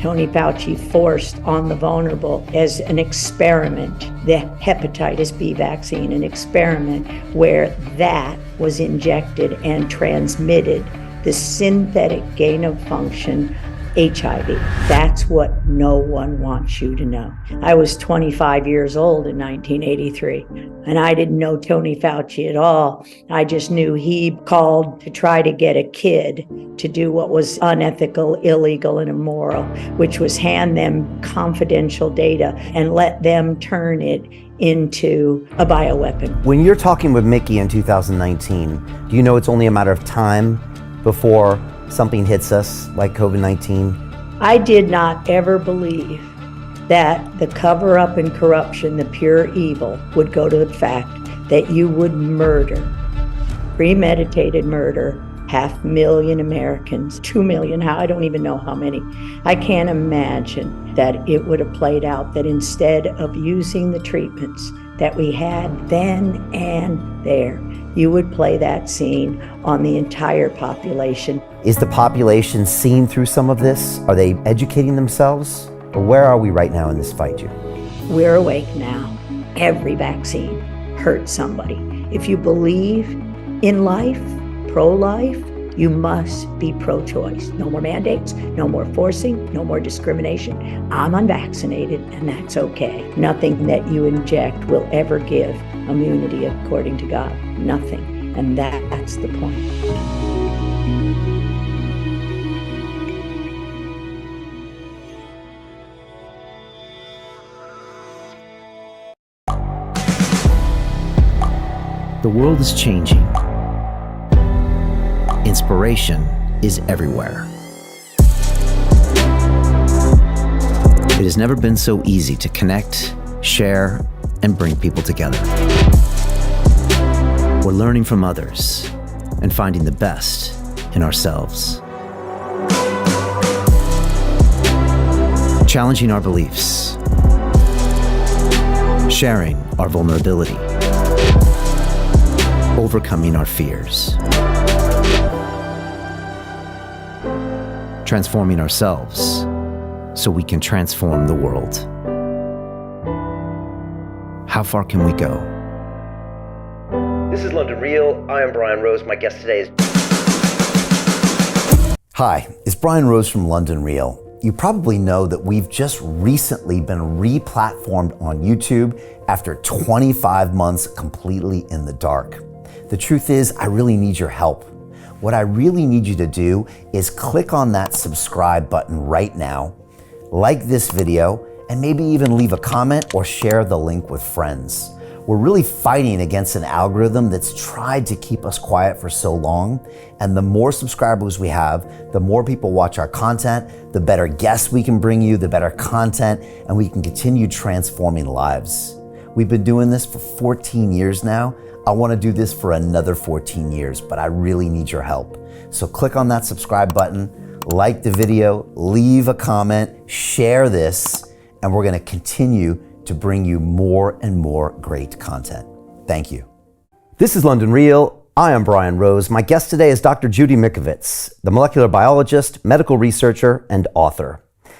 Tony Fauci forced on the vulnerable as an experiment, the hepatitis B vaccine, an experiment where that was injected and transmitted the synthetic gain of function HIV. That's what no one wants you to know. I was 25 years old in 1983, and I didn't know Tony Fauci at all. I just knew he called to try to get a kid to do what was unethical, illegal, and immoral, which was hand them confidential data and let them turn it into a bioweapon. When you're talking with Mickey in 2019, do you know it's only a matter of time before something hits us like COVID-19? I did not ever believe that the cover-up and corruption, the pure evil, would go to the fact that you would murder, premeditated murder, 500,000 Americans, 2 million, I don't even know how many. I can't imagine that it would have played out that instead of using the treatments that we had then and there, you would play that scene on the entire population. Is the population seeing through some of this? Are they educating themselves? Or where are we right now in this fight, Judy? We're awake now. Every vaccine hurts somebody. If you believe in life, pro-life, you must be pro-choice. No more mandates, no more forcing, no more discrimination. I'm unvaccinated, and that's okay. Nothing that you inject will ever give immunity according to God. Nothing. And that's the point. The world is changing. Inspiration is everywhere. It has never been so easy to connect, share, and bring people together. We're learning from others and finding the best in ourselves. Challenging our beliefs. Sharing our vulnerability. Overcoming our fears. Transforming ourselves so we can transform the world. How far can we go? This is London Real. I am Brian Rose. My guest today is... Hi, it's Brian Rose from London Real. You probably know that we've just recently been re-platformed on YouTube after 25 months completely in the dark. The truth is, I really need your help. What I really need you to do is click on that subscribe button right now, like this video, and maybe even leave a comment or share the link with friends. We're really fighting against an algorithm that's tried to keep us quiet for so long, and the more subscribers we have, the more people watch our content, the better guests we can bring you, the better content, and we can continue transforming lives. We've been doing this for 14 years now. I want to do this for another 14 years, but I really need your help. So click on that subscribe button, like the video, leave a comment, share this, and we're going to continue to bring you more and more great content. Thank you. This is London Real. I am Brian Rose. My guest today is Dr. Judy Mikovits, the molecular biologist, medical researcher, and author.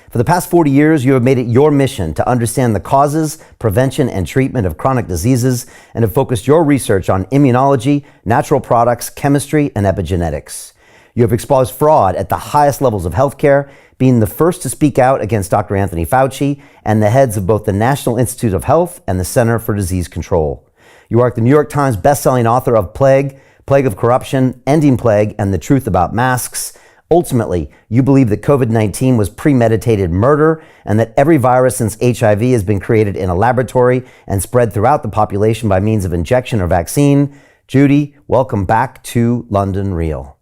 For the past 40 years, you have made it your mission to understand the causes, prevention, and treatment of chronic diseases, and have focused your research on immunology, natural products, chemistry, and epigenetics. You have exposed fraud at the highest levels of healthcare, being the first to speak out against Dr. Anthony Fauci and the heads of both the National Institute of Health and the Center for Disease Control. You are the New York Times bestselling author of Plague, Plague of Corruption, Ending Plague, and the Truth About Masks. Ultimately, you believe that COVID-19 was premeditated murder and that every virus since HIV has been created in a laboratory and spread throughout the population by means of injection or vaccine. Judy, welcome back to London Real.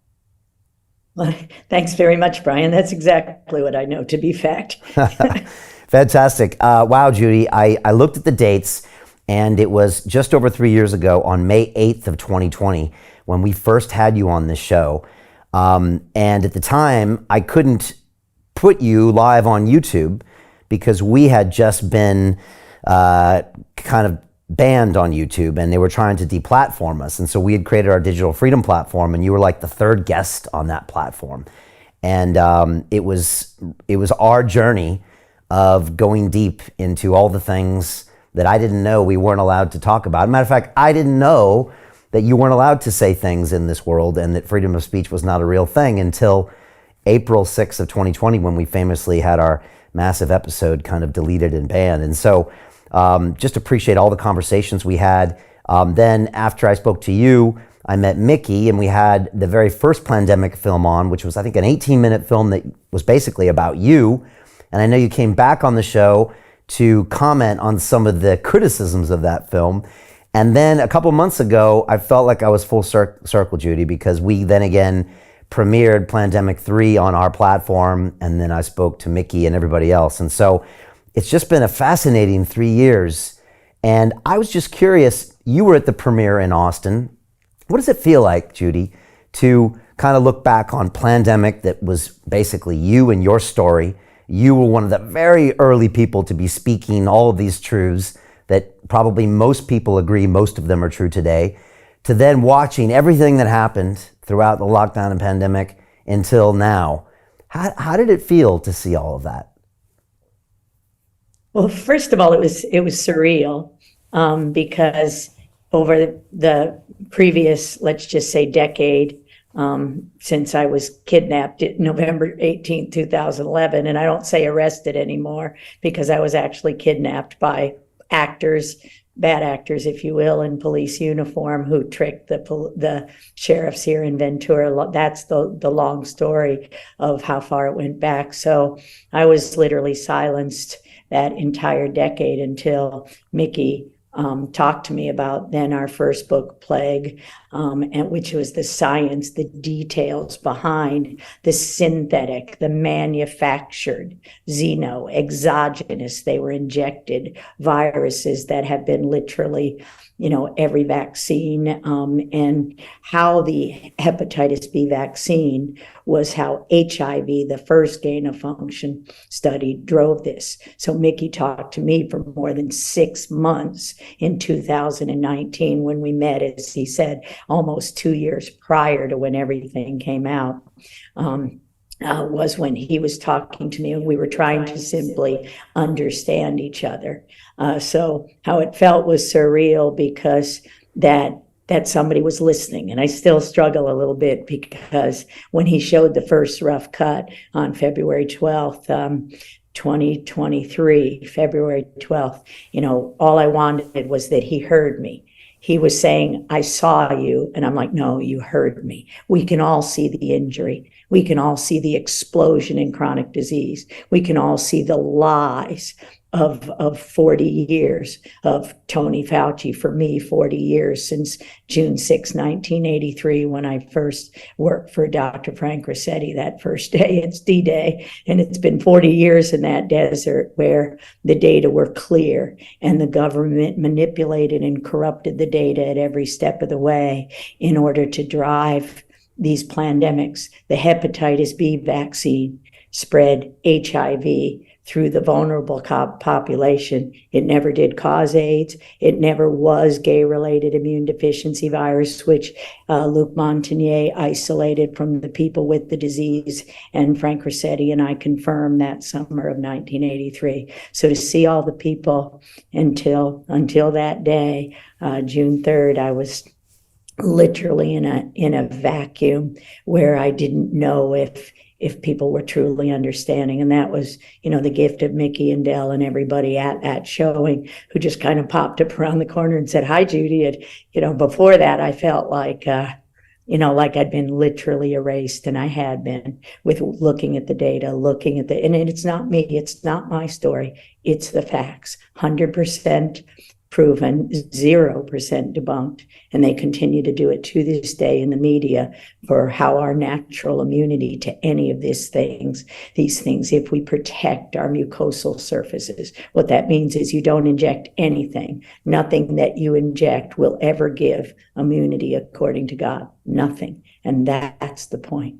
Well, thanks very much, Brian. That's exactly what I know to be fact. Fantastic. Wow, Judy, I looked at the dates, and it was just over 3 years ago on May 8th of 2020 when we first had you on this show. And at the time, I couldn't put you live on YouTube because we had just been kind of banned on YouTube, and they were trying to deplatform us. And so we had created our digital freedom platform, and you were like the third guest on that platform. And it was our journey of going deep into all the things that I didn't know we weren't allowed to talk about. Matter of fact, I didn't know that you weren't allowed to say things in this world and that freedom of speech was not a real thing until April 6th of 2020, when we famously had our massive episode kind of deleted and banned. And so just appreciate all the conversations we had. Then after I spoke to you, I met Mickey, and we had the very first pandemic film on, which was, I think, an 18-minute film that was basically about you. And I know you came back on the show to comment on some of the criticisms of that film. And then a couple months ago, I felt like I was full circle, Judy, because we then again premiered Plandemic 3 on our platform, and then I spoke to Mickey and everybody else. And so it's just been a fascinating 3 years. And I was just curious, you were at the premiere in Austin. What does it feel like, Judy, to kind of look back on Plandemic, that was basically you and your story? You were one of the very early people to be speaking all of these truths that probably most people agree most of them are true today, to then watching everything that happened throughout the lockdown and pandemic until now. How did it feel to see all of that? Well, first of all, it was surreal, because over the previous, let's just say, decade, since I was kidnapped November 18th, 2011, and I don't say arrested anymore because I was actually kidnapped by actors, bad actors, if you will, in police uniform, who tricked the sheriffs here in Ventura. That's the long story of how far it went back. So I was literally silenced that entire decade until Mickey talked to me about then our first book, Plague, and which was the science, the details behind the synthetic, the manufactured, exogenous, they were injected viruses that have been literally, every vaccine, and how the hepatitis B vaccine was how HIV, the first gain of function study, drove this. So Mickey talked to me for more than 6 months in 2019 when we met, as he said, almost 2 years prior to when everything came out. Was when he was talking to me, and we were trying to simply understand each other. So how it felt was surreal, because that somebody was listening. And I still struggle a little bit, because when he showed the first rough cut on February 12th, 2023, February 12th, all I wanted was that he heard me. He was saying, I saw you. And I'm like, no, you heard me. We can all see the injury. We can all see the explosion in chronic disease. We can all see the lies of 40 years of Tony Fauci. For me, 40 years since June 6, 1983, when I first worked for Dr. Frank Rossetti. That first day, it's D-Day. And it's been 40 years in that desert where the data were clear and the government manipulated and corrupted the data at every step of the way in order to drive these pandemics. The hepatitis B vaccine spread HIV through the vulnerable population. It never did cause AIDS. It never was gay-related immune deficiency virus, which Luc Montagnier isolated from the people with the disease, and Frank Rossetti and I confirmed that summer of 1983. So to see all the people until that day, June 3rd, I was literally in a vacuum where I didn't know if people were truly understanding. And that was, the gift of Mickey and Dell and everybody at that showing, who just kind of popped up around the corner and said, hi, Judy. And, before that, I felt like, like I'd been literally erased, and I had been, with looking at the data, and it's not me, it's not my story, it's the facts, 100% proven, 0% debunked, and they continue to do it to this day in the media for how our natural immunity to any of these things, if we protect our mucosal surfaces. What that means is you don't inject anything. Nothing that you inject will ever give immunity, according to God. Nothing. And that's the point.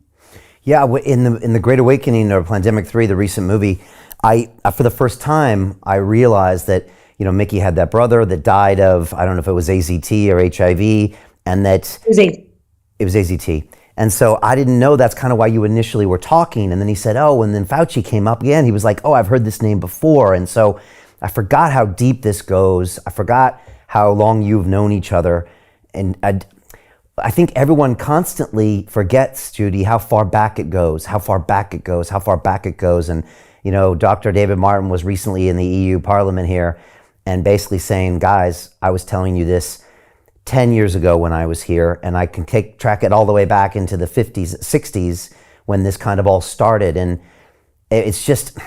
Yeah, in the Great Awakening, or Plandemic 3, the recent movie, I for the first time, I realized that Mickey had that brother that died of, I don't know if it was AZT or HIV, and that it was AZT, And so I didn't know that's kind of why you initially were talking. And then he said, oh, and then Fauci came up again. He was like, oh, I've heard this name before. And so I forgot how deep this goes. I forgot how long you've known each other. And I think everyone constantly forgets, Judy, how far back it goes, how far back it goes, how far back it goes. And, you know, Dr. David Martin was recently in the EU Parliament here and basically saying, guys, I was telling you this 10 years ago when I was here, and I can track it all the way back into the 50s, 60s when this kind of all started. And it's just,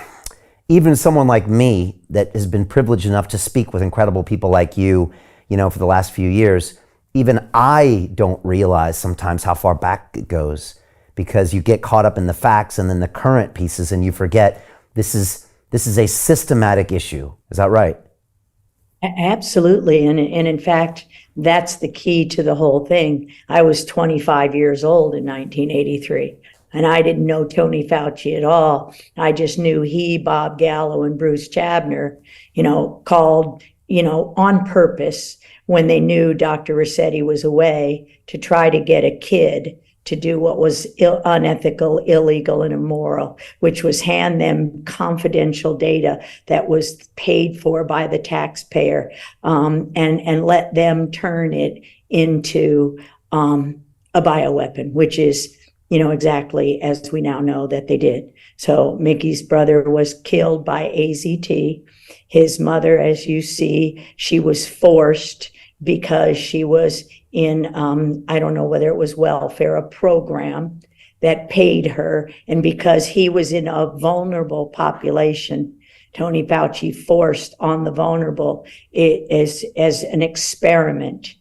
even someone like me that has been privileged enough to speak with incredible people like you know, for the last few years, even I don't realize sometimes how far back it goes, because you get caught up in the facts and then the current pieces and you forget this is a systematic issue. Is that right? Absolutely. And in fact, that's the key to the whole thing. I was 25 years old in 1983, and I didn't know Tony Fauci at all. I just knew he, Bob Gallo, and Bruce Chabner, you know, called, you know, on purpose when they knew Dr. Rossetti was away to try to get a kid to do what was unethical, illegal, and immoral, which was hand them confidential data that was paid for by the taxpayer, and let them turn it into a bioweapon, which is, you know, exactly as we now know that they did. So Mickey's brother was killed by AZT. His mother, as you see, she was forced because she was in, I don't know whether it was welfare, a program that paid her. And because he was in a vulnerable population, Tony Fauci forced on the vulnerable as an experiment,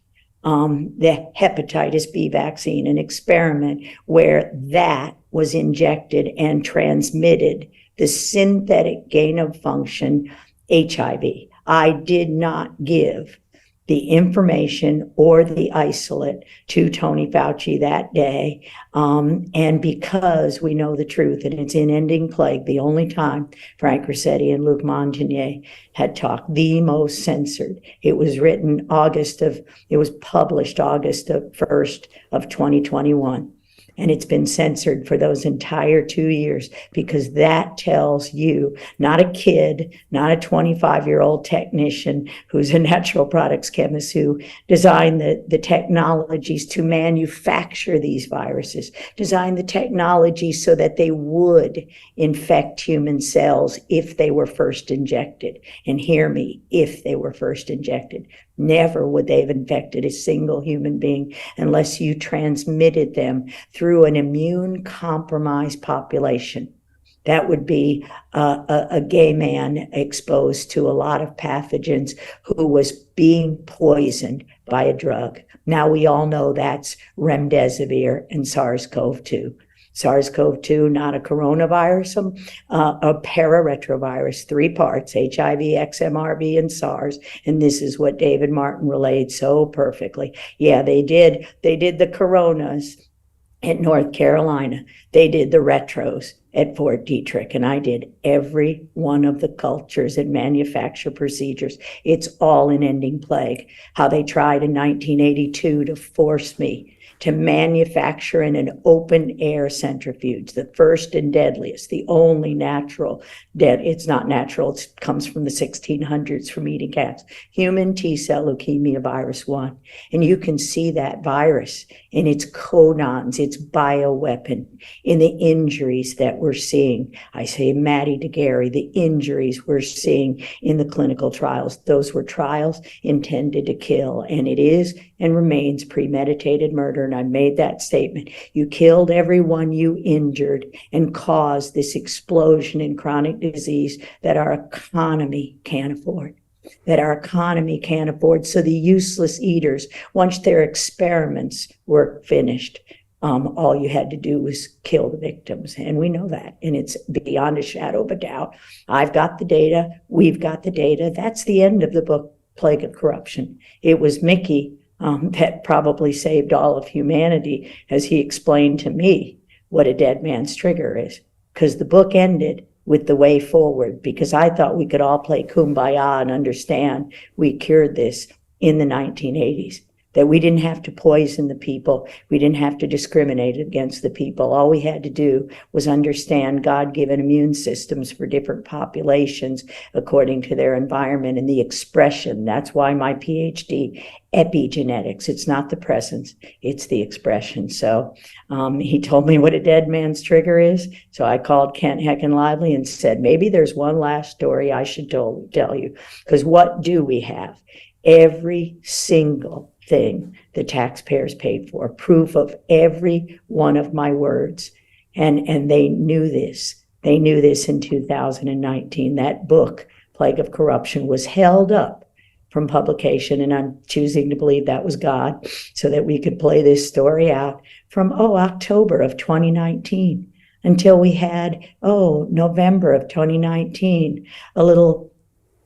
the hepatitis B vaccine, an experiment where that was injected and transmitted the synthetic gain of function HIV. I did not give the information or the isolate to Tony Fauci that day. And because we know the truth, and it's in Ending Plague, the only time Frank Rossetti and Luc Montagnier had talked, the most censored. It was written it was published August 1st of 2021. And it's been censored for those entire 2 years, because that tells you, not a kid, not a 25-year-old technician who's a natural products chemist who designed the technologies to manufacture these viruses, designed the technology so that they would infect human cells if they were first injected. And hear me, if they were first injected. Never would they have infected a single human being unless you transmitted them through an immune compromised population. That would be a gay man exposed to a lot of pathogens who was being poisoned by a drug. Now we all know that's remdesivir and SARS-CoV-2. SARS-CoV-2, not a coronavirus, a pararetrovirus, 3 parts, HIV, XMRV, and SARS. And this is what David Martin relayed so perfectly. Yeah, they did the coronas at North Carolina. They did the retros at Fort Detrick, and I did every one of the cultures and manufacture procedures. It's all in Ending Plague. How they tried in 1982 to force me to manufacture in an open air centrifuge, the first and deadliest, the only natural it's not natural, it comes from the 1600s from eating cats, human T-cell leukemia virus 1. And you can see that virus in its codons, its bioweapon, in the injuries that we're seeing. I say, Maddie DeGarry, the injuries we're seeing in the clinical trials. Those were trials intended to kill, and it is and remains premeditated murder. And I made that statement. You killed everyone you injured and caused this explosion in chronic disease that our economy can't afford. So the useless eaters, once their experiments were finished, all you had to do was kill the victims. And we know that. And it's beyond a shadow of a doubt. I've got the data. We've got the data. That's the end of the book, Plague of Corruption. It was Mickey that probably saved all of humanity, as he explained to me what a dead man's trigger is. Because the book ended with the way forward, because I thought we could all play kumbaya and understand we cured this in the 1980s. that we didn't have to poison the people. We didn't have to discriminate against the people. All we had to do was understand God-given immune systems for different populations according to their environment and the expression. That's why my PhD, epigenetics. It's not the presence, it's the expression. So he told me what a dead man's trigger is. So I called Kent Heckin Lively and said, maybe there's one last story I should tell you. Because what do we have? Every single thing the taxpayers paid for, proof of every one of my words. And they knew this. They knew this in 2019. That book, Plague of Corruption, was held up from publication, and I'm choosing to believe that was God, so that we could play this story out from, October of 2019 until we had, November of 2019, a little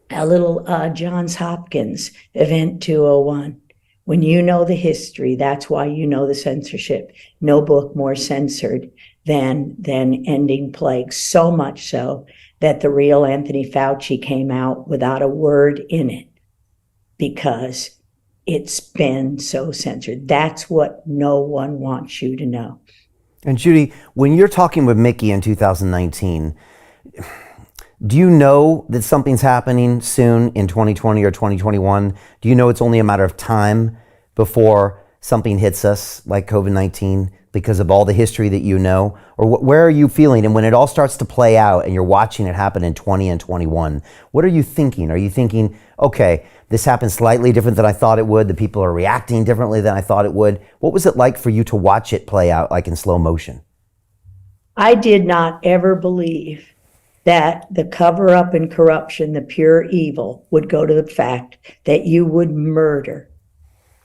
Johns Hopkins Event 201. When you know the history, that's why you know the censorship. No book more censored than Ending Plague. So much so that the real Anthony Fauci came out without a word in it because it's been so censored. That's what no one wants you to know. And Judy, when you're talking with Mickey in 2019, do you know that something's happening soon in 2020 or 2021? Do you know it's only a matter of time before something hits us like COVID-19 because of all the history that you know? Or where are you feeling? And when it all starts to play out and you're watching it happen in 20 and 21, what are you thinking? Are you thinking, okay, this happened slightly different than I thought it would. The people are reacting differently than I thought it would. What was it like for you to watch it play out like in slow motion? I did not ever believe that the cover-up and corruption, the pure evil, would go to the fact that you would murder,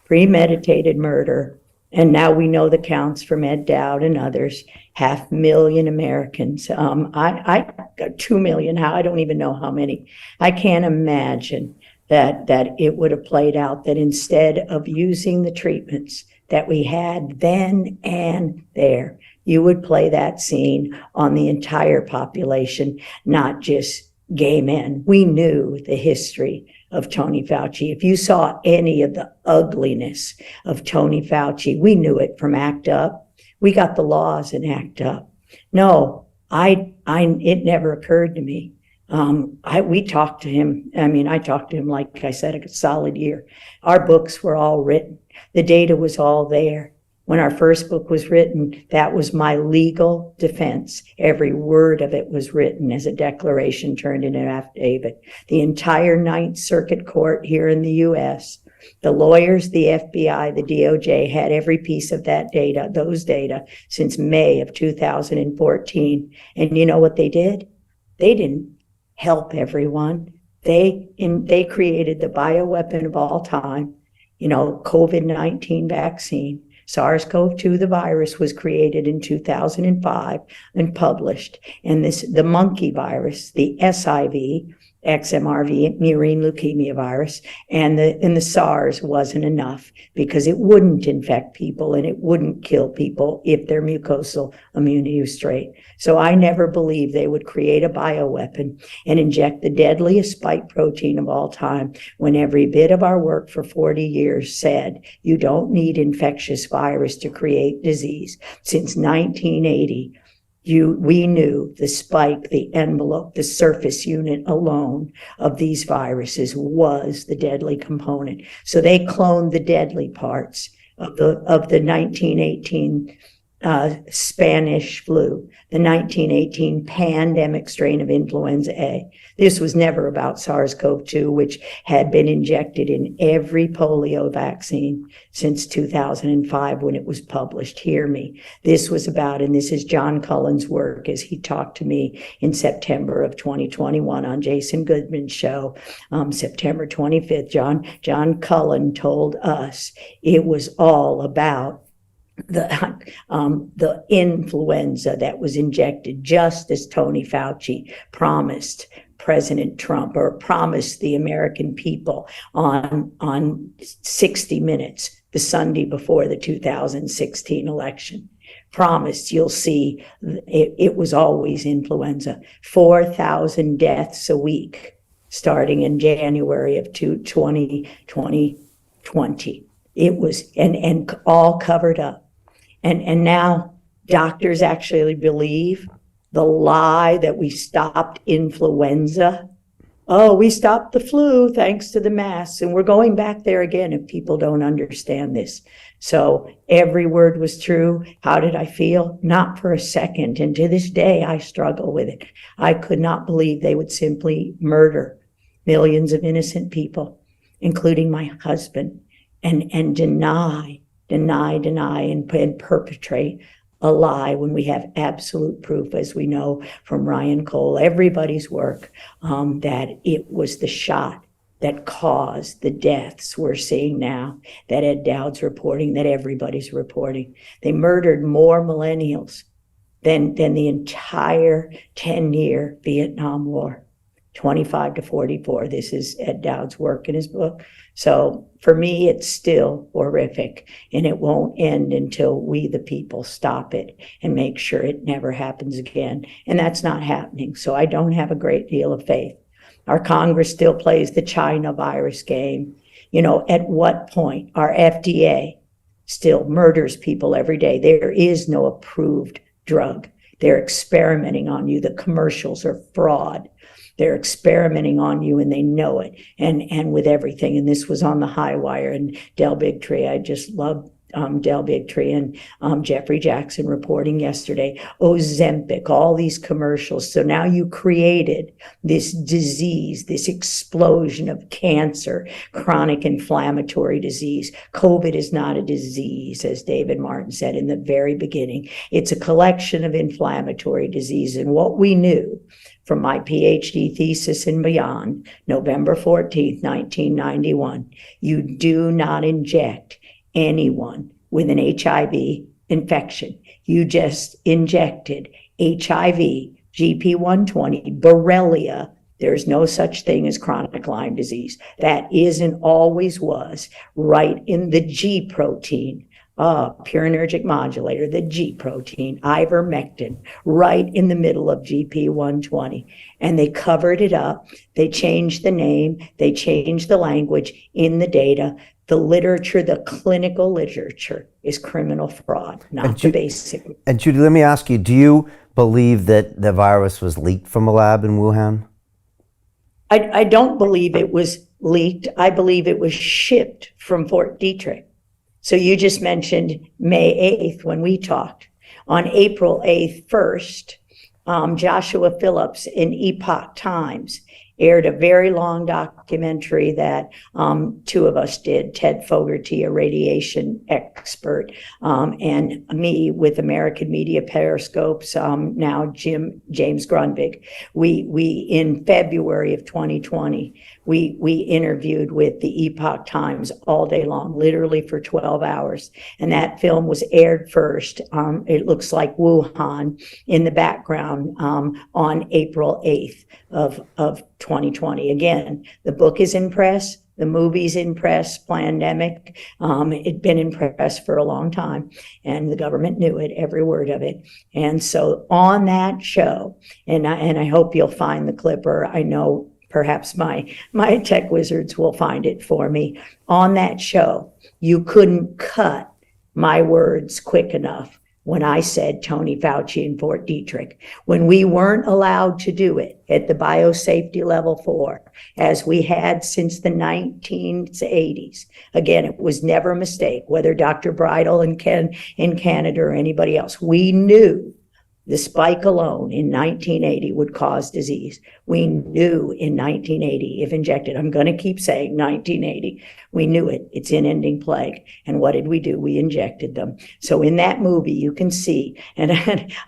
premeditated murder, and now we know the counts from Ed Dowd and others, 500,000 Americans. I got 2 million, I don't even know how many. I can't imagine that it would have played out, that instead of using the treatments that we had then and there, you would play that scene on the entire population, not just gay men. We knew the history of Tony Fauci. If you saw any of the ugliness of Tony Fauci, we knew it from ACT UP. We got the laws in ACT UP. No, it never occurred to me. We talked to him. I talked to him, like I said, a solid year. Our books were all written. The data was all there. When our first book was written, that was my legal defense. Every word of it was written as a declaration turned into an affidavit. The entire Ninth Circuit Court here in the U.S., the lawyers, the FBI, the DOJ had every piece of that data, those data, since May of 2014. And you know what they did? They didn't help everyone. They created the bioweapon of all time, COVID-19 vaccine. SARS-CoV-2, the virus, was created in 2005 and published. And the monkey virus, the SIV, XMRV, murine leukemia virus, and the SARS wasn't enough because it wouldn't infect people and it wouldn't kill people if their mucosal immunity was straight. So I never believed they would create a bioweapon and inject the deadliest spike protein of all time when every bit of our work for 40 years said you don't need infectious virus to create disease. Since 1980, we knew the spike, the envelope, the surface unit alone of these viruses was the deadly component. So they cloned the deadly parts of the 1918 Spanish flu, the 1918 pandemic strain of influenza A. This was never about SARS-CoV-2, which had been injected in every polio vaccine since 2005 when it was published. Hear me. This was about, and this is John Cullen's work as he talked to me in September of 2021 on Jason Goodman's show, September 25th. John Cullen told us it was all about the influenza that was injected, just as Tony Fauci promised President Trump, or promised the American people on 60 Minutes the Sunday before the 2016 election. Promised, you'll see, it was always influenza. 4,000 deaths a week starting in January of 2020. It was, and all covered up. And now doctors actually believe the lie that we stopped influenza. Oh, we stopped the flu thanks to the masks. And we're going back there again if people don't understand this. So every word was true. How did I feel? Not for a second. And to this day, I struggle with it. I could not believe they would simply murder millions of innocent people, including my husband, and deny, and perpetrate a lie when we have absolute proof, as we know from Ryan Cole, everybody's work, that it was the shot that caused the deaths we're seeing now, that Ed Dowd's reporting, that everybody's reporting. They murdered more millennials than the entire 10-year Vietnam War. 25 to 44. This is Ed Dowd's work in his book. So for me, it's still horrific, and it won't end until we, the people, stop it and make sure it never happens again. And that's not happening. So I don't have a great deal of faith. Our Congress still plays the China virus game. You know, at what point our FDA still murders people every day? There is no approved drug. They're experimenting on you. The commercials are fraud. They're experimenting on you, and they know it, and with everything. And this was on the high wire. And Del Bigtree, I just love Del Bigtree and Jeffrey Jackson reporting yesterday. Ozempic, all these commercials. So now you created this disease, this explosion of cancer, chronic inflammatory disease. COVID is not a disease, as David Martin said in the very beginning. It's a collection of inflammatory disease. And what we knew from my PhD thesis and beyond, November 14th, 1991, you do not inject anyone with an HIV infection. You just injected HIV, GP120, Borrelia. There's no such thing as chronic Lyme disease. That is and always was right in the G protein. Purinergic modulator, the G protein, ivermectin, right in the middle of GP120. And they covered it up. They changed the name. They changed the language in the data. The literature, the clinical literature, is criminal fraud, not the basic. And Judy, let me ask you, do you believe that the virus was leaked from a lab in Wuhan? I don't believe it was leaked. I believe it was shipped from Fort Detrick. So you just mentioned May 8th when we talked. On April 8th, 1st, Joshua Phillips in Epoch Times aired a very long documentary that two of us did, Ted Fogarty, a radiation expert, and me with American Media Periscopes, now James Grunvig. We in February of 2020, we interviewed with the Epoch Times all day long, literally for 12 hours. And that film was aired first. It looks like Wuhan in the background on April 8th of 2020. Again, the book is in press, the movie's in press, Plandemic. It'd been in press for a long time, and the government knew it, every word of it. And so on that show, and I hope you'll find the clip, or I know perhaps my tech wizards will find it for me. On that show, you couldn't cut my words quick enough when I said Tony Fauci in Fort Detrick, when we weren't allowed to do it at the biosafety level 4, as we had since the 1980s. Again, it was never a mistake, whether Dr. Bridle in Canada or anybody else. We knew the spike alone in 1980 would cause disease. We knew in 1980, if injected, I'm going to keep saying 1980, we knew it. It's in ending plague. And what did we do? We injected them. So in that movie, you can see, and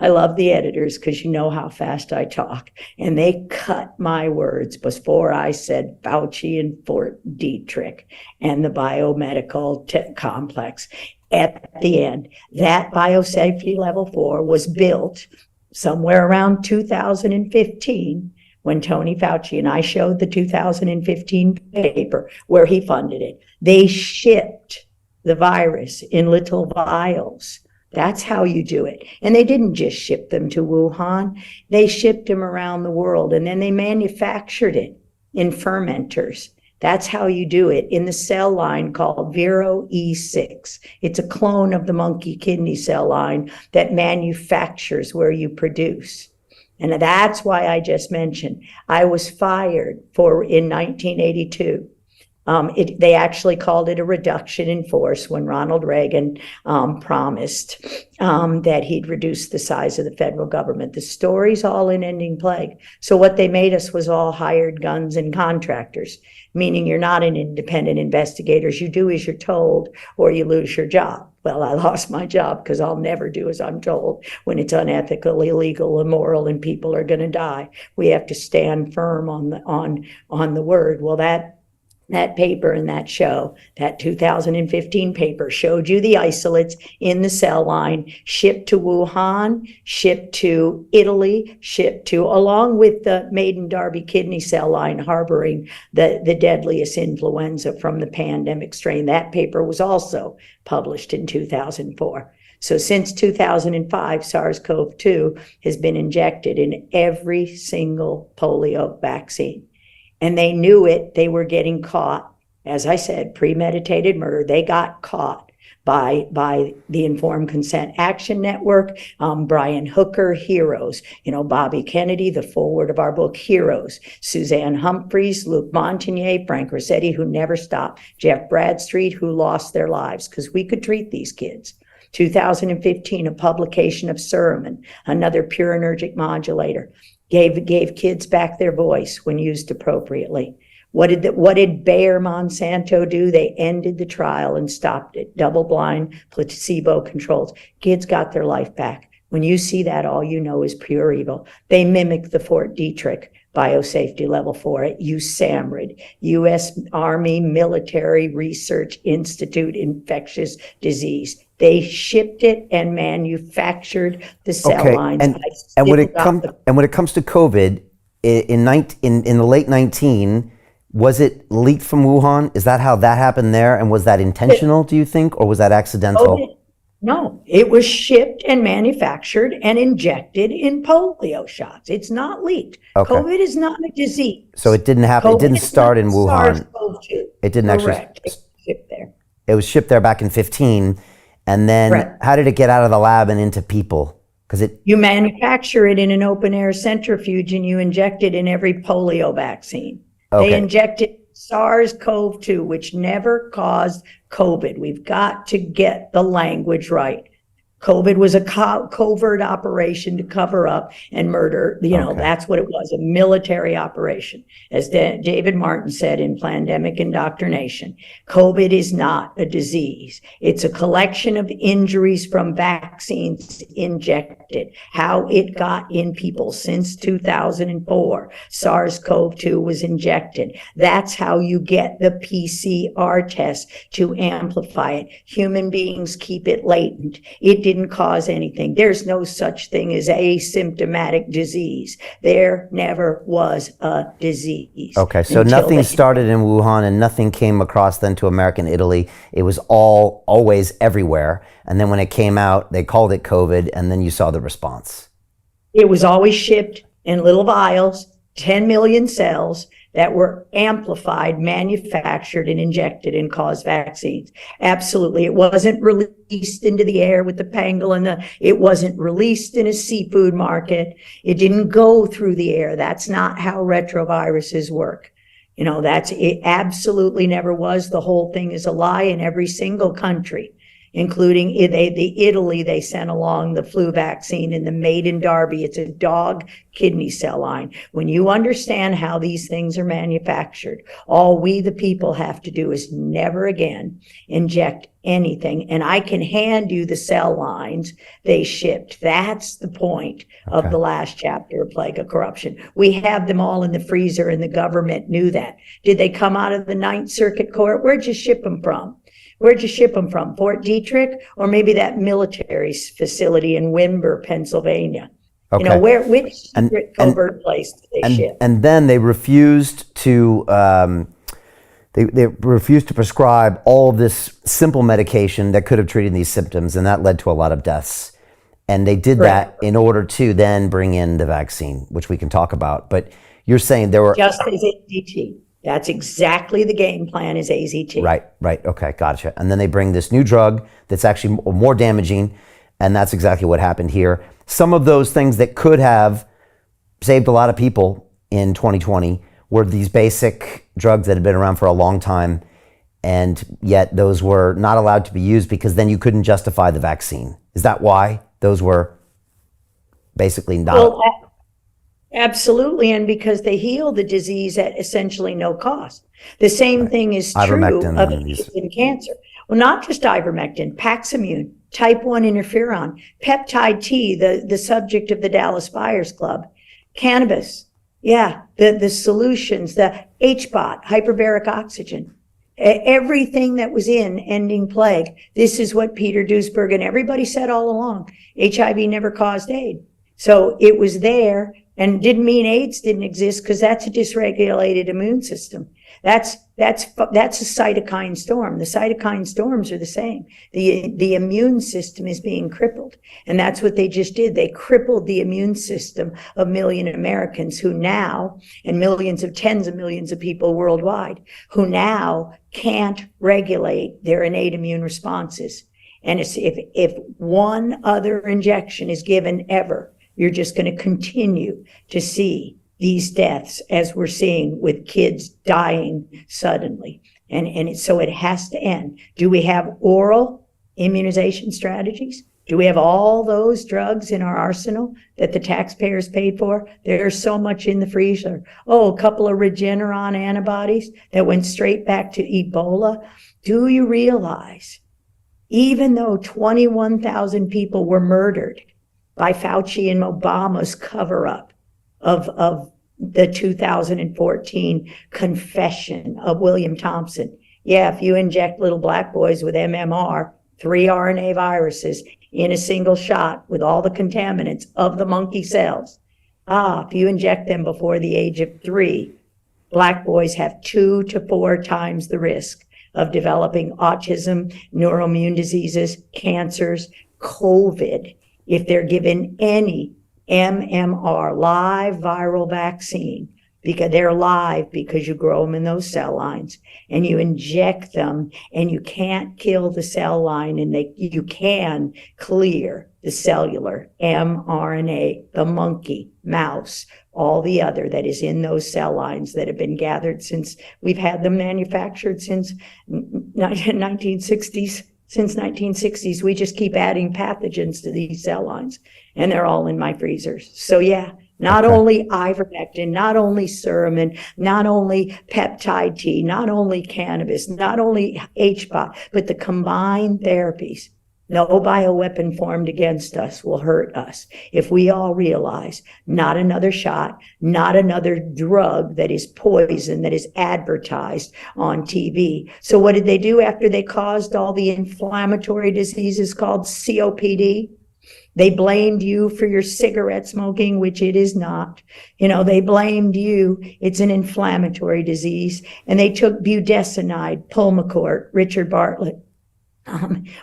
I love the editors because you know how fast I talk, and they cut my words before I said Fauci and Fort Detrick and the biomedical complex. At the end, that biosafety level 4 was built somewhere around 2015 when Tony Fauci and I showed the 2015 paper where he funded it. They shipped the virus in little vials. That's how you do it. And they didn't just ship them to Wuhan. They shipped them around the world, and then they manufactured it in fermenters. That's how you do it in the cell line called Vero E6. It's a clone of the monkey kidney cell line that manufactures where you produce. And that's why I just mentioned I was fired in 1982. They actually called it a reduction in force when Ronald Reagan promised that he'd reduce the size of the federal government. The story's all in Ending Plague. So what they made us was all hired guns and contractors, meaning you're not an independent investigators. You do as you're told or you lose your job. Well, I lost my job because I'll never do as I'm told when it's unethical, illegal, immoral, and people are going to die. We have to stand firm on the word. Well, that paper and that show, that 2015 paper, showed you the isolates in the cell line, shipped to Wuhan, shipped to Italy, along with the Maiden Darby kidney cell line harboring the deadliest influenza from the pandemic strain. That paper was also published in 2004. So since 2005, SARS-CoV-2 has been injected in every single polio vaccine. And they knew it. They were getting caught. As I said, premeditated murder. They got caught by the Informed Consent Action Network, Brian Hooker, Heroes, Bobby Kennedy, the foreword of our book, Heroes, Suzanne Humphreys, Luc Montagnier, Frank Rossetti, who never stopped, Jeff Bradstreet, who lost their lives because we could treat these kids. 2015, a publication of Suramin, another purinergic modulator, gave kids back their voice when used appropriately. What did Bayer Monsanto do? They ended the trial and stopped it. Double-blind, placebo-controlled. Kids got their life back. When you see that, all you know is pure evil. They mimic the Fort Detrick biosafety level 4 at USAMRIID, U.S. Army Military Research Institute Infectious Disease. They shipped it and manufactured the cell lines. And when it comes to COVID, in the late 19, was it leaked from Wuhan? Is that how that happened there? And was that intentional, do you think, or was that accidental? No, it was shipped and manufactured and injected in polio shots. It's not leaked. Okay. COVID is not a disease. So it didn't happen. It didn't start in Wuhan. SARS-CoV-2. It didn't Correct. actually. It was shipped there. It was shipped there back in 15. And then How did it get out of the lab and into people? You manufacture it in an open air centrifuge and you inject it in every polio vaccine. Okay. They injected SARS-CoV-2, which never caused COVID. We've got to get the language right. COVID was a covert operation to cover up and murder. That's what it was, a military operation. As David Martin said in Plandemic Indoctrination, COVID is not a disease. It's a collection of injuries from vaccines injected. How it got in people since 2004, SARS-CoV-2 was injected. That's how you get the PCR test to amplify it. Human beings keep it latent. It didn't cause anything. There's no such thing as asymptomatic disease. There never was a disease. Okay, so nothing started in Wuhan and nothing came across then to American Italy. It was always everywhere. And then when it came out, they called it COVID, and then you saw the response. It was always shipped in little vials, 10 million cells, that were amplified, manufactured, and injected and caused vaccines. Absolutely. It wasn't released into the air with the pangolin. It wasn't released in a seafood market. It didn't go through the air. That's not how retroviruses work. It absolutely never was. The whole thing is a lie in every single country, including Italy. They sent along the flu vaccine and the Maiden Darby. It's a dog kidney cell line. When you understand how these things are manufactured, all we, the people, have to do is never again inject anything. And I can hand you the cell lines they shipped. That's the point of the last chapter of Plague of Corruption. We have them all in the freezer, and the government knew that. Did they come out of the Ninth Circuit Court? Where'd you ship them from? Where'd you ship them from? Fort Detrick, or maybe that military facility in Wimber, Pennsylvania? Okay. Which secret covert place did they ship? And then they refused to they refused to prescribe all of this simple medication that could have treated these symptoms, and that led to a lot of deaths. And they did that in order to then bring in the vaccine, which we can talk about. But you're saying there were just as ADT. That's exactly the game plan is AZT. Right. Okay, gotcha. And then they bring this new drug that's actually more damaging, and that's exactly what happened here. Some of those things that could have saved a lot of people in 2020 were these basic drugs that had been around for a long time, and yet those were not allowed to be used because then you couldn't justify the vaccine. Is that why those were basically not? Well, absolutely, and because they heal the disease at essentially no cost. The same thing is true Ivermectin of and AIDS and cancer. Well, not just ivermectin, Paximune, type 1 interferon, peptide T, the subject of the Dallas Buyers Club, cannabis, the solutions, the HBOT, hyperbaric oxygen, everything that was in Ending Plague. This is what Peter Duesberg and everybody said all along. HIV never caused AIDS. So it was there, and didn't mean AIDS didn't exist, because that's a dysregulated immune system. That's a cytokine storm. The cytokine storms are the same. The immune system is being crippled. And that's what they just did. They crippled the immune system of million Americans who now, and tens of millions of people worldwide, who now can't regulate their innate immune responses. And if one other injection is given ever, you're just going to continue to see these deaths, as we're seeing with kids dying suddenly. So it has to end. Do we have oral immunization strategies? Do we have all those drugs in our arsenal that the taxpayers paid for? There's so much in the freezer. Oh, a couple of Regeneron antibodies that went straight back to Ebola. Do you realize, even though 21,000 people were murdered by Fauci and Obama's cover-up of the 2014 confession of William Thompson. If you inject little black boys with MMR, 3 RNA viruses in a single shot with all the contaminants of the monkey cells, if you inject them before the age of 3, black boys have 2 to 4 times the risk of developing autism, neuroimmune diseases, cancers, COVID, if they're given any MMR, live viral vaccine, because they're live, because you grow them in those cell lines and you inject them, and you can't kill the cell line, and you can clear the cellular mRNA, the monkey, mouse, all the other that is in those cell lines that have been gathered since we've had them manufactured since 1960s. Since 1960s, we just keep adding pathogens to these cell lines, and they're all in my freezers. So not only ivermectin, not only Suramin, not only peptide T, not only cannabis, not only HBOT, but the combined therapies. No bioweapon formed against us will hurt us if we all realize not another shot, not another drug that is poison, that is advertised on TV. So what did they do after they caused all the inflammatory diseases called COPD? They blamed you for your cigarette smoking, which it is not. They blamed you. It's an inflammatory disease. And they took budesonide, Pulmicort, Richard Bartlett.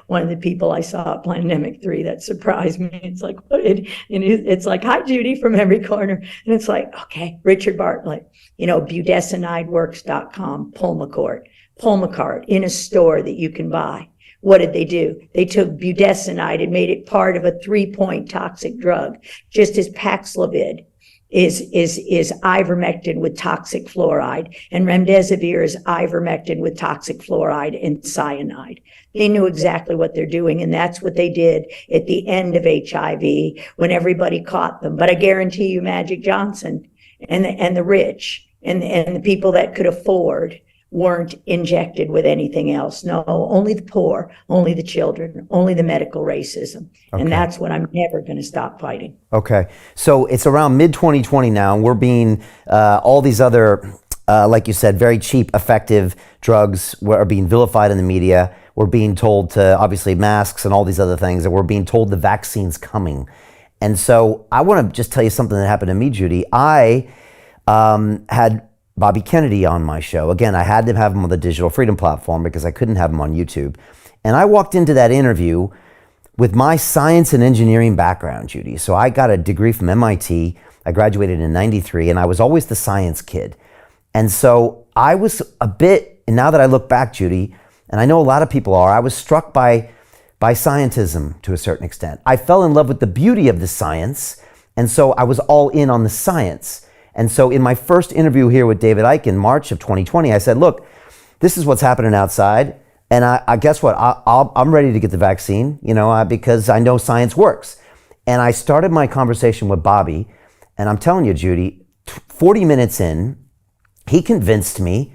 One of the people I saw at Pandemic 3 that surprised me. It's like, it's like, hi, Judy, from every corner. And it's like, okay, Richard Bartlett, budesonideworks.com, Pulmicort in a store that you can buy. What did they do? They took budesonide and made it part of a 3-point toxic drug, just as Paxlovid is ivermectin with toxic fluoride, and remdesivir is ivermectin with toxic fluoride and cyanide. They knew exactly what they're doing, and that's what they did at the end of HIV when everybody caught them. But I guarantee you, Magic Johnson and the rich and the people that could afford weren't injected with anything else. No, only the poor, only the children, only the medical racism. Okay. And that's what I'm never going to stop fighting. Okay. So it's around mid-2020 now, and we're being, all these other, like you said, very cheap, effective drugs are being vilified in the media. We're being told to, obviously, masks and all these other things, and we're being told the vaccine's coming. And so I want to just tell you something that happened to me, Judy. I had Bobby Kennedy on my show. Again, I had to have him on the Digital Freedom Platform because I couldn't have him on YouTube. And I walked into that interview with my science and engineering background, Judy. So I got a degree from MIT. I graduated in '93, and I was always the science kid. And so I was a bit, and now that I look back, Judy, and I know a lot of people are, I was struck by scientism to a certain extent. I fell in love with the beauty of the science, and so I was all in on the science. And so in my first interview here with David Icke in March of 2020, I said, look, this is what's happening outside, and I guess what, I'm ready to get the vaccine, because I know science works. And I started my conversation with Bobby, and I'm telling you, Judy, 40 minutes in, he convinced me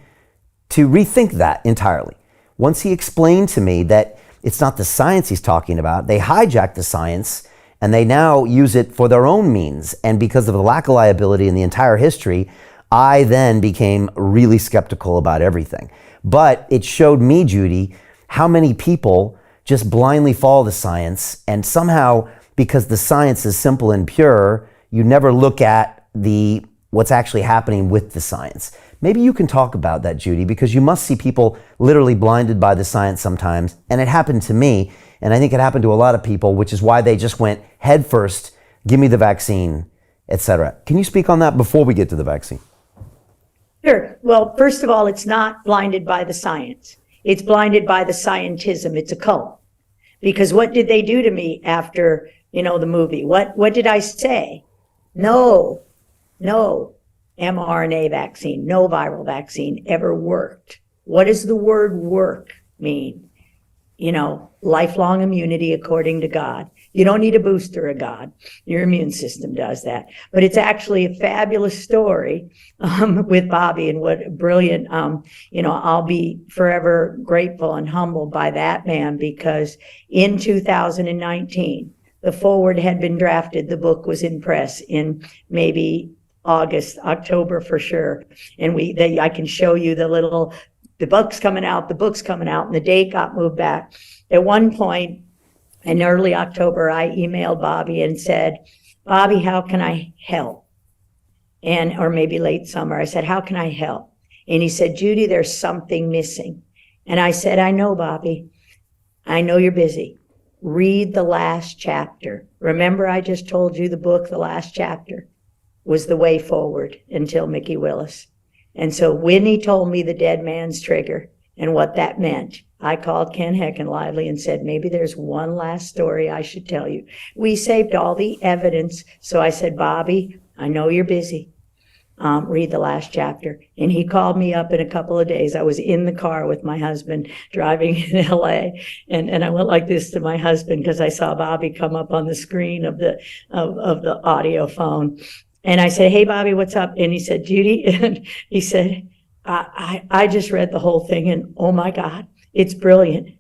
to rethink that entirely. Once he explained to me that it's not the science he's talking about, they hijacked the science and they now use it for their own means. And because of the lack of liability in the entire history, I then became really skeptical about everything. But it showed me, Judy, how many people just blindly follow the science, and somehow, because the science is simple and pure, you never look at what's actually happening with the science. Maybe you can talk about that, Judy, because you must see people literally blinded by the science sometimes. And it happened to me, and I think it happened to a lot of people, which is why they just went head first, give me the vaccine, etc. Can you speak on that before we get to the vaccine? Sure. Well, first of all, it's not blinded by the science. It's blinded by the scientism. It's a cult. Because what did they do to me after, the movie? What did I say? No mRNA vaccine, no viral vaccine ever worked. What does the word work mean? Lifelong immunity according to God. You don't need a booster of God. Your immune system does that. But it's actually a fabulous story with Bobby, and what a brilliant, I'll be forever grateful and humbled by that man, because in 2019, the foreword had been drafted. The book was in press in maybe October for sure. And I can show you the book's coming out, and the date got moved back. At one point in early October, I emailed Bobby and said, Bobby, how can I help? Or maybe late summer, I said, how can I help? And he said, Judy, there's something missing. And I said, I know, Bobby. I know you're busy. Read the last chapter. Remember, I just told you the book, the last chapter, was the way forward until Mickey Willis. And so when he told me the dead man's trigger and what that meant, I called Ken Heckenlively and said, maybe there's one last story I should tell you. We saved all the evidence. So I said, Bobby, I know you're busy. Read the last chapter. And he called me up in a couple of days. I was in the car with my husband driving in LA. And I went like this to my husband because I saw Bobby come up on the screen of the audio phone. And I said, hey, Bobby, what's up? And he said, Judy, and he said, I just read the whole thing, and oh my God, it's brilliant.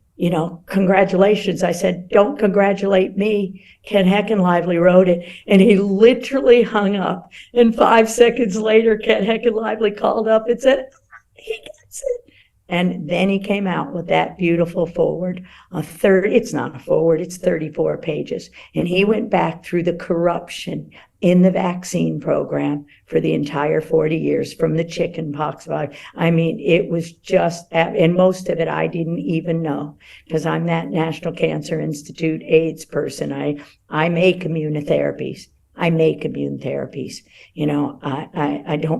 Congratulations. I said, don't congratulate me. Ken Heckenlively wrote it. And he literally hung up. And 5 seconds later, Ken Heckenlively called up and said, he gets it. And then he came out with that beautiful foreword. It's not a foreword, it's 34 pages. And he went back through the corruption in the vaccine program for the entire 40 years, from the chicken pox. I mean, it was just, and most of it I didn't even know, because I'm that National Cancer Institute AIDS person. I make immunotherapies. I don't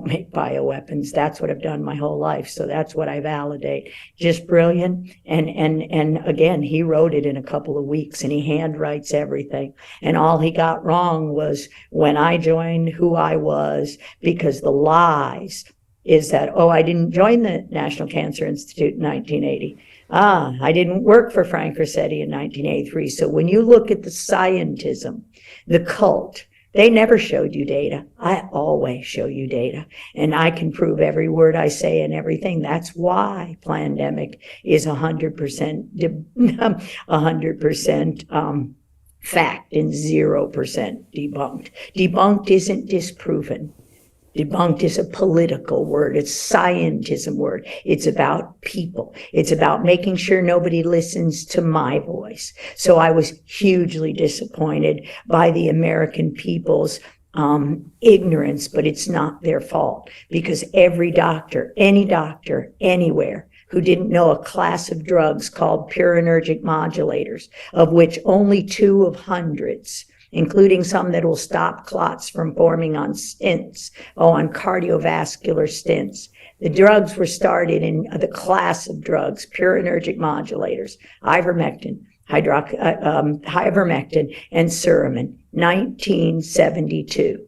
make bioweapons. That's what I've done my whole life. So that's what I validate. Just brilliant. And again, he wrote it in a couple of weeks, and he handwrites everything. And all he got wrong was when I joined, who I was, because the lies is that, I didn't join the National Cancer Institute in 1980. I didn't work for Frank Rossetti in 1983. So when you look at the scientism, the cult, they never showed you data. I always show you data, and I can prove every word I say and everything. That's why pandemic is 100% fact and 0% debunked. Debunked isn't disproven. Debunked is a political word. It's scientism word. It's about people. It's about making sure nobody listens to my voice. So I was hugely disappointed by the American people's ignorance, but it's not their fault, because every doctor, any doctor, anywhere, who didn't know a class of drugs called purinergic modulators, of which only 2 of hundreds including some that will stop clots from forming on stents, on cardiovascular stents. The drugs were started in the class of drugs, purinergic modulators, ivermectin, ivermectin, and Suramin, 1972.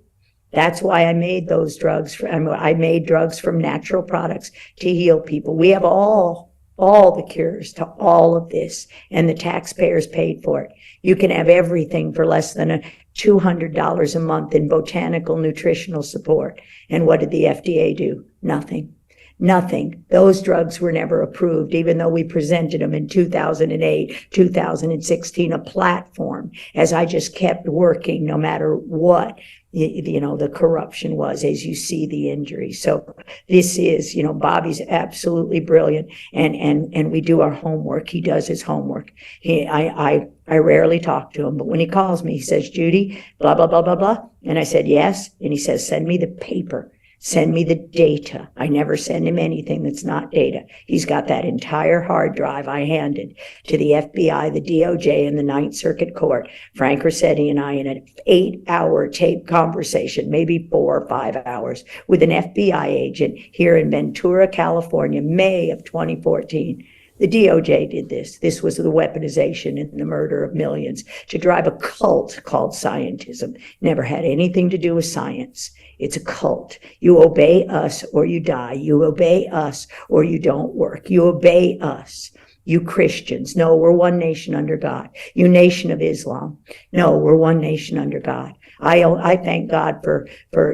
That's why I made those drugs. I made drugs from natural products to heal people. We have all the cures to all of this, and the taxpayers paid for it. You can have everything for less than $200 a month in botanical nutritional support. And what did the FDA do? Nothing. Nothing. Those drugs were never approved, even though we presented them in 2008, 2016, a platform, as I just kept working no matter what, the corruption was, as you see the injury. So this is, Bobby's absolutely brilliant, and we do our homework. He does his homework. I rarely talk to him, but when he calls me, he says, Judy, blah, blah, blah, blah, blah. And I said, yes. And he says, send me the paper. Send me the data. I never send him anything that's not data. He's got that entire hard drive I handed to the FBI, the DOJ, and the Ninth Circuit Court. Frank Rossetti and I in an 8-hour tape conversation, maybe 4 or 5 hours, with an FBI agent here in Ventura, California, May of 2014. The DOJ did this. This was the weaponization and the murder of millions to drive a cult called scientism. Never had anything to do with science. It's a cult. You obey us or you die. You obey us or you don't work. You obey us. You Christians. No, we're one nation under God. You Nation of Islam. No, we're one nation under God. I thank God for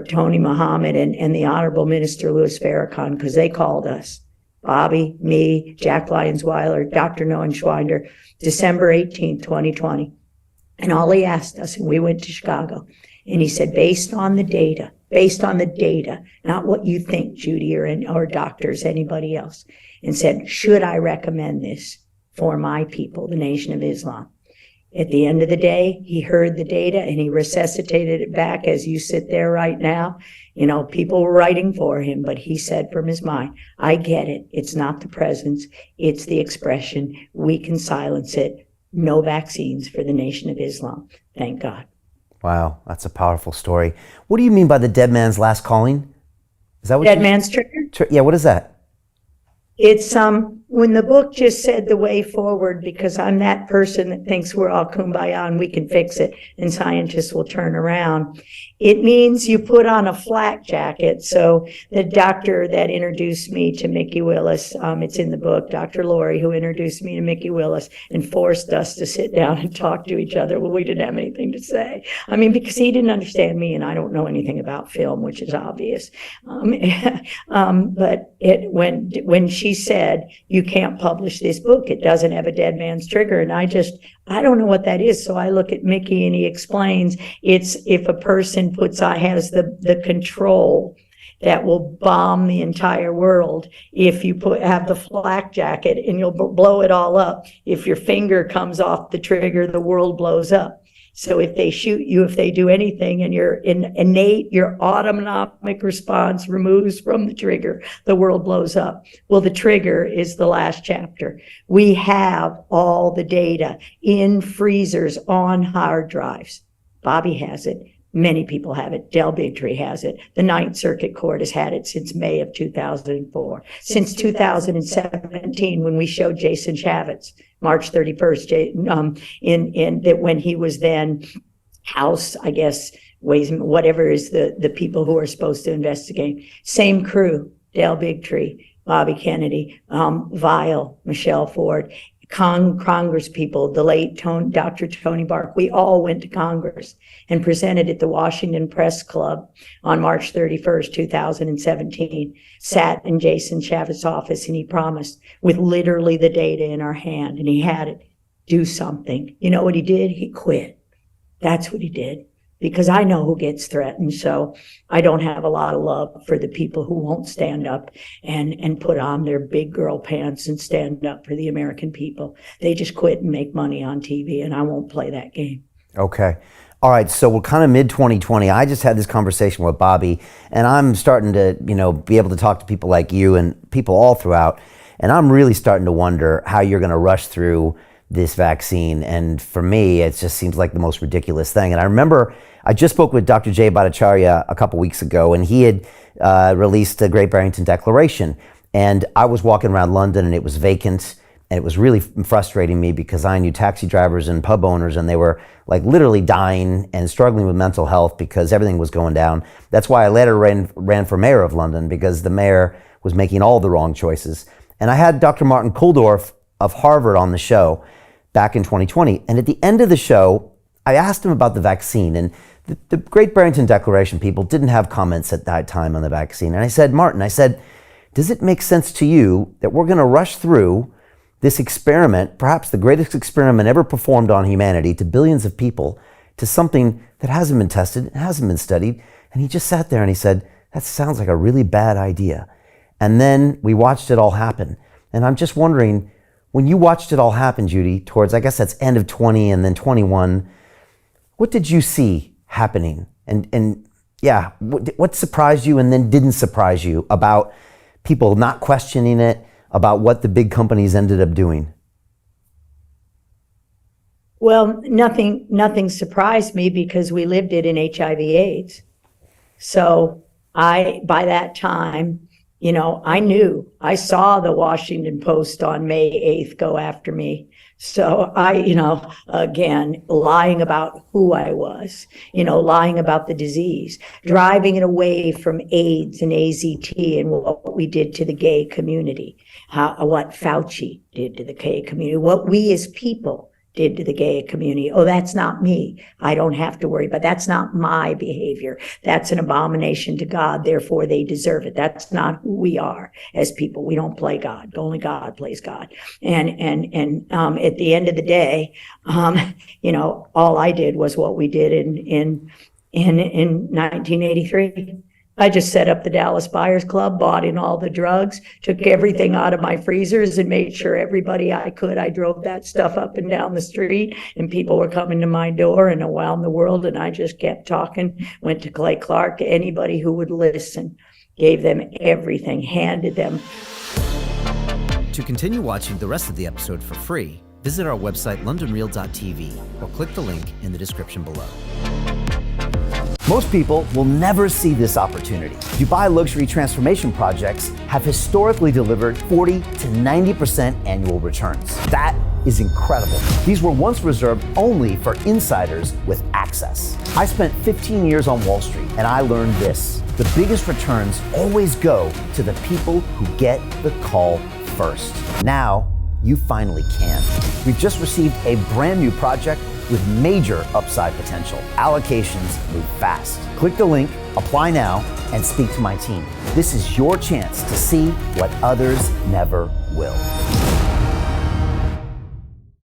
Tony Muhammad and the Honorable Minister Louis Farrakhan, because they called us. Bobby, me, Jack Lyons-Weiler, Dr. Noah Schwinder, December 18th, 2020. And all he asked us, and we went to Chicago, and he said, based on the data, not what you think, Judy, or doctors, anybody else, and said, should I recommend this for my people, the Nation of Islam? At the end of the day, he heard the data and he resuscitated it back as you sit there right now. People were writing for him, but he said from his mind, I get it. It's not the presence. It's the expression. We can silence it. No vaccines for the Nation of Islam. Thank God. Wow, that's a powerful story. What do you mean by the dead man's last calling? Is that what Dead man's trigger? Yeah, what is that? It's when the book just said the way forward, because I'm that person that thinks we're all kumbaya and we can fix it and scientists will turn around. It means you put on a flak jacket. So the doctor that introduced me to Mickey Willis, it's in the book, Dr. Lori, who introduced me to Mickey Willis and forced us to sit down and talk to each other. Well, we didn't have anything to say. Because he didn't understand me and I don't know anything about film, which is obvious. But when she said, you can't publish this book, it doesn't have a dead man's trigger. And I don't know what that is. So I look at Mickey and he explains it's if a person has the control that will bomb the entire world. If you have the flak jacket and you'll blow it all up. If your finger comes off the trigger, the world blows up. So if they shoot you, if they do anything, and your autonomic response removes from the trigger, the world blows up. Well, the trigger is the last chapter. We have all the data in freezers on hard drives. Bobby has it. Many people have it. Del Bigtree has it. The Ninth Circuit Court has had it since May of 2004. Since 2017, when we showed Jason Chavez, March 31st, when he was then House, I guess, whatever is the people who are supposed to investigate. Same crew, Del Bigtree, Bobby Kennedy, Vile, Michelle Ford, Congress people, the late Dr. Tony Bark. We all went to Congress and presented at the Washington Press Club on March 31st, 2017, sat in Jason Chavez's office, and he promised, with literally the data in our hand, and he had it, do something. You know what he did? He quit. That's what he did. Because I know who gets threatened, so I don't have a lot of love for the people who won't stand up and put on their big girl pants and stand up for the American people. They just quit and make money on TV, and I won't play that game. Okay. All right, so we're kind of mid-2020. I just had this conversation with Bobby, and I'm starting to, be able to talk to people like you and people all throughout, and I'm really starting to wonder how you're going to rush through this vaccine. And for me, it just seems like the most ridiculous thing. And I remember I just spoke with Dr. Jay Bhattacharya a couple weeks ago, and he had released the Great Barrington Declaration. And I was walking around London and it was vacant. And it was really frustrating me because I knew taxi drivers and pub owners, and they were like literally dying and struggling with mental health because everything was going down. That's why I later ran for mayor of London, because the mayor was making all the wrong choices. And I had Dr. Martin Kulldorff of Harvard on the show back in 2020. And at the end of the show, I asked him about the vaccine. And the Great Barrington Declaration people didn't have comments at that time on the vaccine. And I said, Martin, does it make sense to you that we're going to rush through this experiment, perhaps the greatest experiment ever performed on humanity, to billions of people, to something that hasn't been tested, hasn't been studied? And he just sat there and he said, that sounds like a really bad idea. And then we watched it all happen. And I'm just wondering, when you watched it all happen, Judy, towards, I guess that's end of 20 and then 21, what did you see happening? And yeah, what surprised you and then didn't surprise you about people not questioning it, about what the big companies ended up doing? Well, nothing surprised me because we lived it in HIV/AIDS. So by that time, I saw the Washington Post on May 8th go after me. So again, lying about who I was, lying about the disease, driving it away from AIDS and AZT and what we did to the gay community, what Fauci did to the gay community, what we as people did to the gay community. Oh, that's not me. I don't have to worry, but that's not my behavior. That's an abomination to God. Therefore, they deserve it. That's not who we are as people. We don't play God. Only God plays God. And at the end of the day, all I did was what we did in 1983. I just set up the Dallas Buyers Club, bought in all the drugs, took everything out of my freezers and made sure everybody I could. I drove that stuff up and down the street and people were coming to my door and around the world. And I just kept talking, went to Clay Clark, anybody who would listen, gave them everything, handed them. To continue watching the rest of the episode for free, visit our website, londonreal.tv, or click the link in the description below. Most people will never see this opportunity. Dubai luxury transformation projects have historically delivered 40 to 90% annual returns. That is incredible. These were once reserved only for insiders with access. I spent 15 years on Wall Street and I learned this: the biggest returns always go to the people who get the call first. Now, you finally can. We've just received a brand new project with major upside potential. Allocations move fast. Click the link, apply now, and speak to my team. This is your chance to see what others never will.